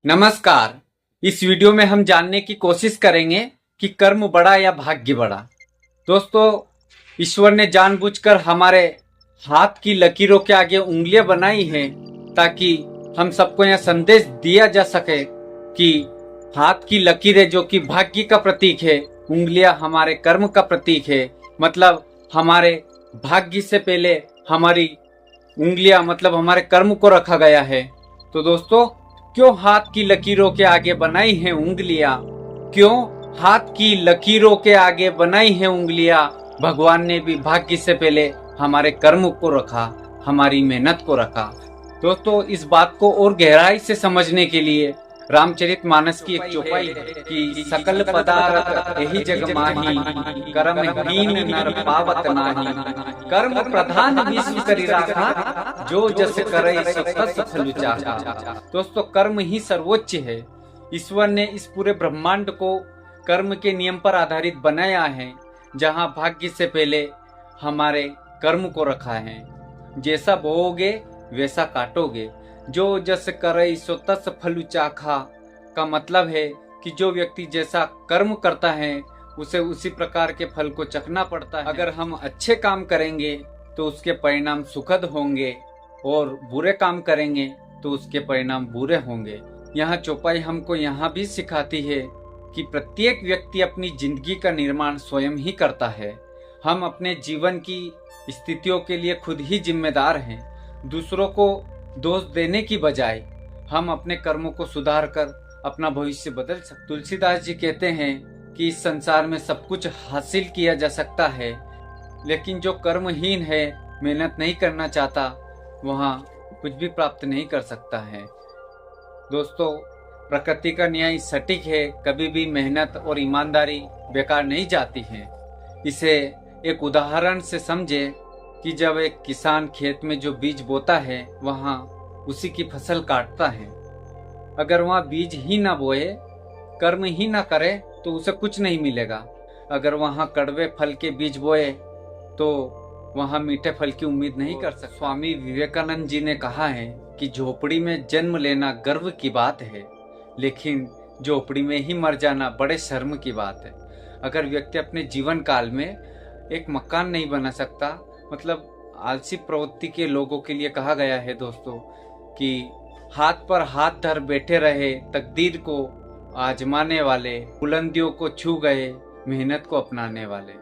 नमस्कार। इस वीडियो में हम जानने की कोशिश करेंगे कि कर्म बड़ा या भाग्य बड़ा। दोस्तों, ईश्वर ने जानबूझकर हमारे हाथ की लकीरों के आगे उंगलियां बनाई हैं ताकि हम सबको यह संदेश दिया जा सके कि हाथ की लकीरें जो कि भाग्य का प्रतीक है, उंगलियां हमारे कर्म का प्रतीक है। मतलब हमारे भाग्य से पहले हमारी उंगलियां मतलब हमारे कर्म को रखा गया है। तो दोस्तों, क्यों हाथ की लकीरों के आगे बनाई हैं उंगलियां? क्यों हाथ की लकीरों के आगे बनाई हैं उंगलियां? भगवान ने भी भाग्य से पहले हमारे कर्म को रखा, हमारी मेहनत को रखा। दोस्तों, इस बात को और गहराई से समझने के लिए रामचरितमानस की एक चौपाई है कि सकल पदार्थ यही जग माही, कर्महीन नर पावत नाही। कर्म प्रधान विश्व करि राखा, जो जस करे सो तस फल चाखा। दोस्तों, कर्म ही सर्वोच्च है। ईश्वर ने इस पूरे ब्रह्मांड को कर्म के नियम पर आधारित बनाया है, जहाँ भाग्य से पहले हमारे कर्म को रखा है। जैसा बोओगे वैसा काटोगे, जो जस करे सो तस फल चाखा का मतलब है कि जो व्यक्ति जैसा कर्म करता है उसे उसी प्रकार के फल को चखना पड़ता है। अगर हम अच्छे काम करेंगे तो उसके परिणाम सुखद होंगे और बुरे काम करेंगे तो उसके परिणाम बुरे होंगे। यहाँ चौपाई हमको यहाँ भी सिखाती है कि प्रत्येक व्यक्ति अपनी जिंदगी का निर्माण स्वयं ही करता है। हम अपने जीवन की स्थितियों के लिए खुद ही जिम्मेदार हैं। दूसरों को दोष देने की बजाय हम अपने कर्मों को सुधार कर अपना भविष्य बदल सकते। तुलसीदास जी कहते हैं कि इस संसार में सब कुछ हासिल किया जा सकता है, लेकिन जो कर्महीन है, मेहनत नहीं करना चाहता, वहाँ कुछ भी प्राप्त नहीं कर सकता है। दोस्तों, प्रकृति का न्याय सटीक है। कभी भी मेहनत और ईमानदारी बेकार नहीं जाती है। इसे एक उदाहरण से समझे कि जब एक किसान खेत में जो बीज बोता है वहाँ उसी की फसल काटता है। अगर वहाँ बीज ही ना बोए, कर्म ही ना करे तो उसे कुछ नहीं मिलेगा। अगर वहाँ कड़वे फल के बीज बोए तो वहाँ मीठे फल की उम्मीद नहीं कर सकता। स्वामी विवेकानंद जी ने कहा है कि झोपड़ी में जन्म लेना गर्व की बात है, लेकिन झोपड़ी में ही मर जाना बड़े शर्म की बात है। अगर व्यक्ति अपने जीवन काल में एक मकान नहीं बना सकता, मतलब आलसी प्रवृत्ति के लोगों के लिए कहा गया है दोस्तों कि हाथ पर हाथ धर बैठे रहे, तकदीर को आजमाने वाले, बुलंदियों को छू गए, मेहनत को अपनाने वाले।